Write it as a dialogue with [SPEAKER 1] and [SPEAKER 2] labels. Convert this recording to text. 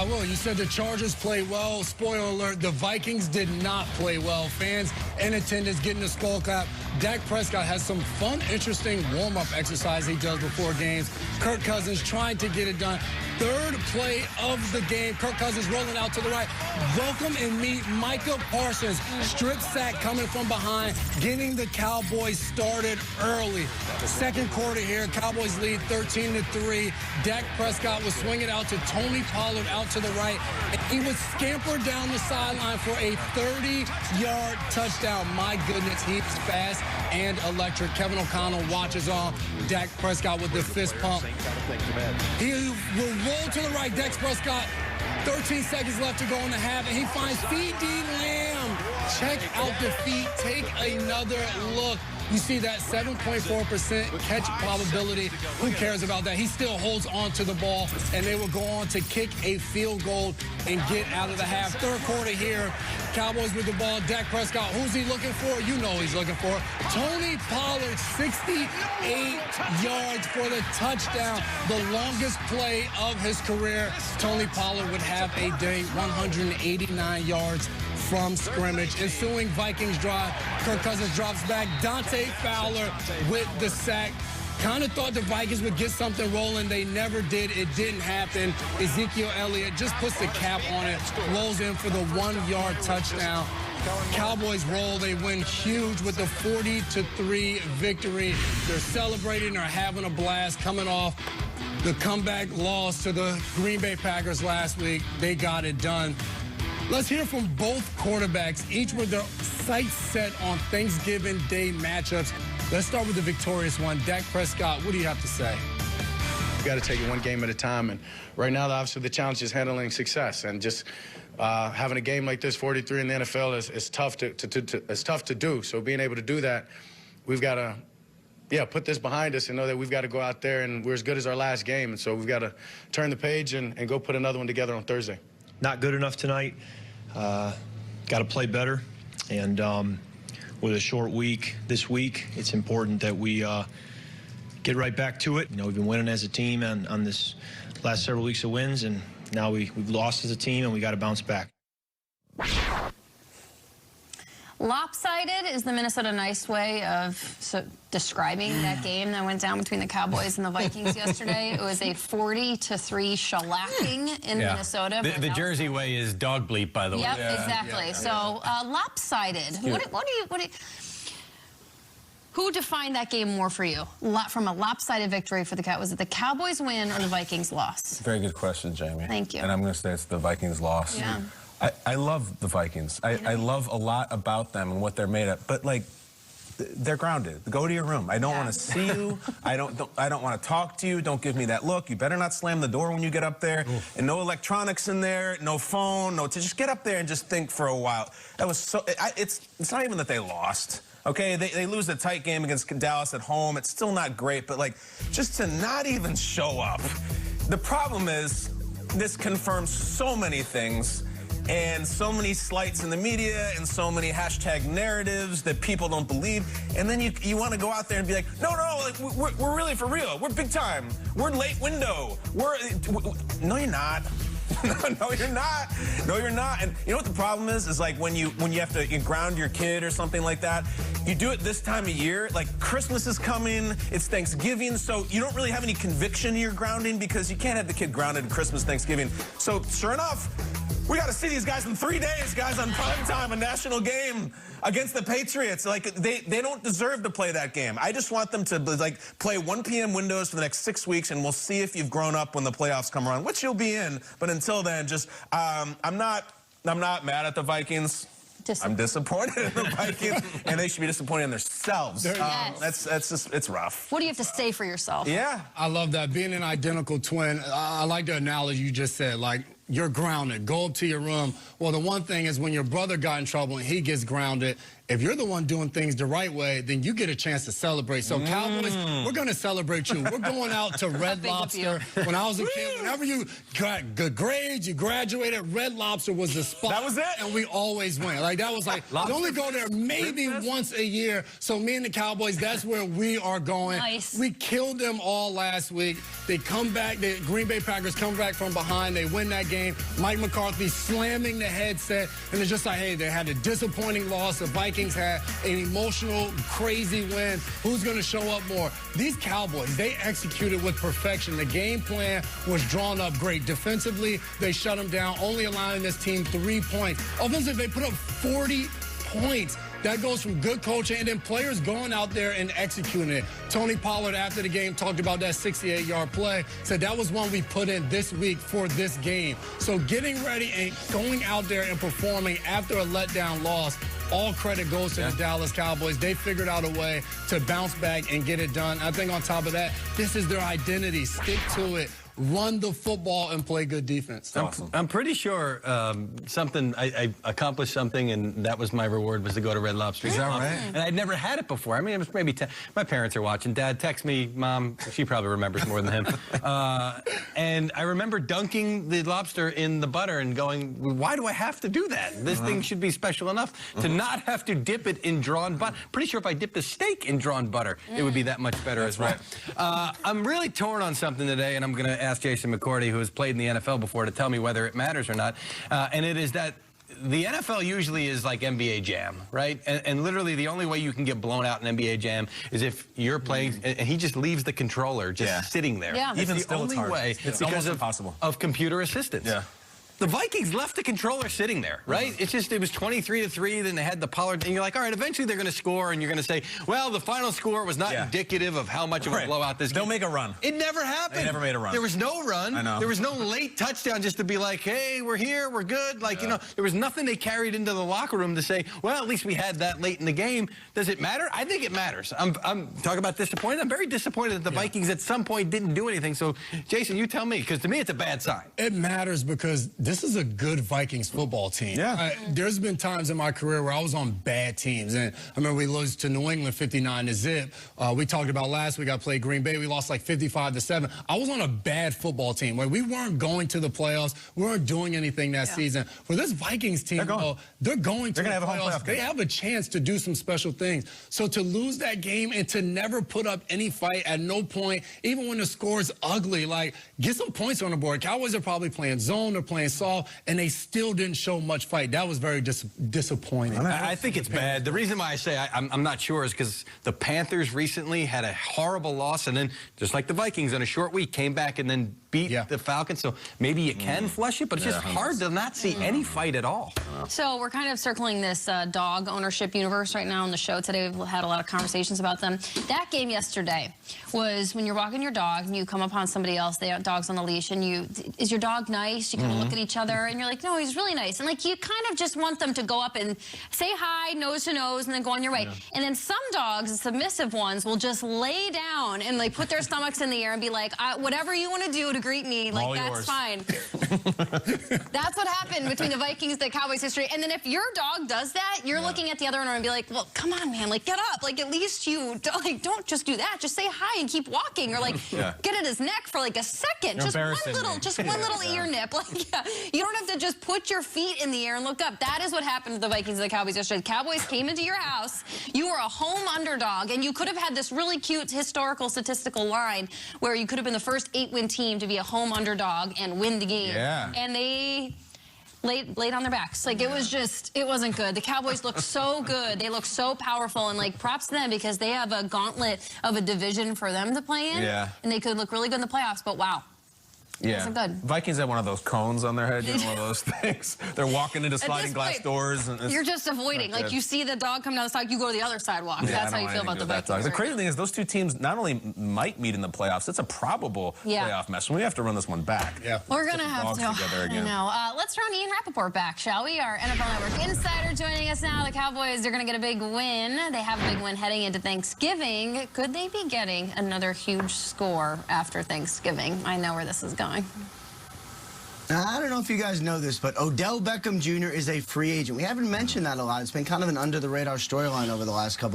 [SPEAKER 1] I will. You said the Chargers played well. Spoiler alert, the Vikings did not play well. Fans in attendance getting the skull cap. Dak Prescott has some fun, interesting warm-up exercise he does before games. Kirk Cousins trying to get it done. Third play of the game. Kirk Cousins rolling out to the right. Welcome and meet Micah Parsons. Strip sack coming from behind, getting the Cowboys started early. Second quarter here, Cowboys lead 13-3. Dak Prescott was swinging out to Tony Pollard out to the right. And he would scamper down the sideline for a 30-yard touchdown. My goodness, he's fast and electric. Kevin O'Connell watches on. Dak Prescott with the fist pump. He will roll to the right. Dak Prescott, 13 seconds left to go in the half, and he finds C.D. Lamb. Check out the feet. Take another look. You see that 7.4% catch probability. Who cares about that? He still holds on to the ball, and they will go on to kick a field goal and get out of the half. Third quarter here, Cowboys with the ball. Dak Prescott, who's he looking for? You know he's looking for. Tony Pollard, 68 yards for the touchdown. The longest play of his career. Tony Pollard would have a day, 189 yards from scrimmage. Ensuing Vikings drive, Kirk Cousins drops back. Dante Fowler with the sack. Kind of thought the Vikings would get something rolling. They never did. It didn't happen. Ezekiel Elliott just puts the cap on it, rolls in for the 1-yard touchdown. Cowboys roll. They win huge with the 40-3 victory. They're celebrating. They're having a blast coming off the comeback loss to the Green Bay Packers last week. They got it done. Let's hear from both quarterbacks, each with their sights set on Thanksgiving Day matchups. Let's start with the victorious one. Dak Prescott, what do you have to say?
[SPEAKER 2] You got to take it one game at a time. And right now, obviously, the challenge is handling success. And just having a game like this, 43 in the NFL, is tough to do. So being able to do that, we've got to put this behind us and know that we've got to go out there and we're as good as our last game. And so we've got to turn the page and go put another one together on Thursday.
[SPEAKER 3] Not good enough tonight. Got to play better. And with a short week this week, it's important that we get right back to it. You know, we've been winning as a team on this last several weeks of wins, and now we've lost as a team, and we got to bounce back.
[SPEAKER 4] Lopsided is the Minnesota nice way of describing that game that went down between the Cowboys and the Vikings yesterday. It was a 40-3 shellacking in Minnesota.
[SPEAKER 5] The Jersey way is dog bleep, by the way.
[SPEAKER 4] Yep, exactly. So lopsided. Who defined that game more for you? From a lopsided victory for the Cowboys? Was it the Cowboys win or the Vikings loss?
[SPEAKER 6] Very good question, Jamie.
[SPEAKER 4] Thank you.
[SPEAKER 6] And I'm going to say it's the Vikings loss.
[SPEAKER 4] Yeah.
[SPEAKER 6] I love the Vikings. I love a lot about them and what they're made of. But, like, they're grounded. Go to your room. I don't want to see you. I don't want to talk to you. Don't give me that look. You better not slam the door when you get up there. Oof. And no electronics in there, no phone, just get up there and just think for a while. That was so. It's not even that they lost. Okay, they lose a tight game against Dallas at home. It's still not great, but, like, just to not even show up. The problem is this confirms so many things. And so many slights in the media and so many hashtag narratives that people don't believe. And then you want to go out there and be like, no, like, we're really for real. We're big time. We're late window. No, you're not. No, you're not. No, you're not. And you know what the problem is? Is like when you have to ground your kid or something like that, you do it this time of year. Like Christmas is coming, it's Thanksgiving, so you don't really have any conviction in your grounding because you can't have the kid grounded at Christmas, Thanksgiving. So sure enough, we got to see these guys in 3 days, guys, on prime time, a national game against the Patriots. Like, they don't deserve to play that game. I just want them to, like, play 1 p.m. windows for the next 6 weeks, and we'll see if you've grown up when the playoffs come around, which you'll be in. But until then, just, I'm not mad at the Vikings. I'm disappointed in the Vikings, and they should be disappointed in themselves. That's just, it's rough.
[SPEAKER 4] What do you have to say for yourself?
[SPEAKER 6] Yeah.
[SPEAKER 1] I love that. Being an identical twin, I like the analogy you just said, like, you're grounded. Go up to your room. Well, the one thing is when your brother got in trouble and he gets grounded, if you're the one doing things the right way, then you get a chance to celebrate. So, Cowboys, we're going to celebrate you. We're going out to Red Lobster. When I was a kid, whenever you got good grades, you graduated, Red Lobster was the spot.
[SPEAKER 6] That was it.
[SPEAKER 1] And we always went. Like, that was like, you only go there maybe once a year. So, me and the Cowboys, that's where we are going.
[SPEAKER 4] Nice.
[SPEAKER 1] We killed them all last week. They come back. The Green Bay Packers come back from behind. They win that game. game. Mike McCarthy slamming the headset, and it's just like, hey, they had a disappointing loss. The Vikings had an emotional, crazy win. Who's going to show up more? These Cowboys, they executed with perfection. The game plan was drawn up great. Defensively, they shut them down, only allowing this team 3 points. Offensively, they put up 40 points. That goes from good coaching and then players going out there and executing it. Tony Pollard, after the game, talked about that 68-yard play, said that was one we put in this week for this game. So getting ready and going out there and performing after a letdown loss, all credit goes to the Dallas Cowboys. They figured out a way to bounce back and get it done. I think on top of that, this is their identity. Stick to it. Run the football and play good defense.
[SPEAKER 5] Awesome. I'm pretty sure I accomplished something, and that was my reward, was to go to Red Lobster.
[SPEAKER 6] Is that right?
[SPEAKER 5] And I'd never had it before. I mean, it was maybe my parents are watching. Dad, text me. Mom, she probably remembers more than him. And I remember dunking the lobster in the butter and going, why do I have to do that? This thing should be special enough to not have to dip it in drawn butter. Pretty sure if I dipped the steak in drawn butter, it would be that much better as well. I'm really torn on something today, and I'm going to ask Jason McCourty, who has played in the NFL before, to tell me whether it matters or not. And it is that the NFL usually is like NBA Jam, right? And literally the only way you can get blown out in NBA Jam is if you're playing, and he just leaves the controller just sitting there.
[SPEAKER 4] Yeah.
[SPEAKER 5] Even the only way,
[SPEAKER 6] it's
[SPEAKER 5] because
[SPEAKER 6] impossible
[SPEAKER 5] of computer assistance.
[SPEAKER 6] Yeah.
[SPEAKER 5] The Vikings left the controller sitting there, right? It's just, it was 23-3, then they had the Pollard, and you're like, all right, eventually they're going to score, and you're going to say, well, the final score was not indicative of how much of a blowout this game.
[SPEAKER 6] They'll make a run.
[SPEAKER 5] It never happened.
[SPEAKER 6] They never made a run.
[SPEAKER 5] There was no run.
[SPEAKER 6] I know.
[SPEAKER 5] There was no late touchdown just to be like, hey, we're here, we're good. Like, you know, there was nothing they carried into the locker room to say, well, at least we had that late in the game. Does it matter? I think it matters. I'm talking about disappointed. I'm very disappointed that the Vikings at some point didn't do anything. So, Jason, you tell me, because to me it's a bad sign.
[SPEAKER 1] It matters because this is a good Vikings football team.
[SPEAKER 6] Yeah.
[SPEAKER 1] There's been times in my career where I was on bad teams, and I remember we lost to New England 59-0. We talked about last week I played Green Bay. We lost like 55-7. I was on a bad football team where we weren't going to the playoffs. We weren't doing anything that season. For this Vikings team, they're going to the
[SPEAKER 6] have a home
[SPEAKER 1] playoffs.
[SPEAKER 6] playoff game.
[SPEAKER 1] They have a chance to do some special things. So to lose that game and to never put up any fight at no point, even when the score is ugly, like, get some points on the board. Cowboys are probably playing zone or playing soft, and they still didn't show much fight. That was very disappointing.
[SPEAKER 5] I think it's bad. The reason why I say I'm not sure is because the Panthers recently had a horrible loss, and then, just like the Vikings, in a short week, came back and then beat the Falcons. So maybe you can flush it, but it's just hard to not see any fight at all.
[SPEAKER 4] So we're kind of circling this dog ownership universe right now on the show today. We've had a lot of conversations about them. That game yesterday was when you're walking your dog and you come upon somebody else, they have dogs on the leash, and is your dog nice? You kind of look at each other and you're like, no, he's really nice. And like, you kind of just want them to go up and say hi, nose to nose, and then go on your way. And then some dogs, the submissive ones, will just lay down and like put their stomachs in the air and be like, whatever you want to do to greet me, like, that's fine. That's what happened between the Vikings and the Cowboys history. And then if your dog does that, you're looking at the other owner and be like, well, come on, man, like, get up. Like, at least you don't just do that. Just say hi and keep walking, or like get at his neck for like a second. Just one little ear nip. Like, you don't have to just put your feet in the air and look up. That is what happened to the Vikings and the Cowboys yesterday. The Cowboys came into your house. You were a home underdog, and you could have had this really cute historical statistical line where you could have been the first 8-win team to be a home underdog and win the game. And they laid on their backs. Like, it wasn't good. The Cowboys look so good. They look so powerful, and like, props to them, because they have a gauntlet of a division for them to play in. And they could look really good in the playoffs, but wow. Wasn't good.
[SPEAKER 6] Vikings had one of those cones on their head, you know, one of those things. They're walking into sliding glass doors. And
[SPEAKER 4] you're just avoiding. Like, you see the dog come down the side, you go to the other sidewalk. That's how you feel about the Vikings.
[SPEAKER 6] The crazy thing is those two teams not only might meet in the playoffs, it's a probable playoff mess. We have to run this one back.
[SPEAKER 4] We're going to have to. I know. Let's run Ian Rappaport back, shall we? Our NFL Network insider joining us now. The Cowboys are going to get a big win. They have a big win heading into Thanksgiving. Could they be getting another huge score after Thanksgiving? I know where this is going.
[SPEAKER 7] Now, I don't know if you guys know this, but Odell Beckham Jr. is a free agent. We haven't mentioned that a lot. It's been kind of an under-the-radar storyline over the last couple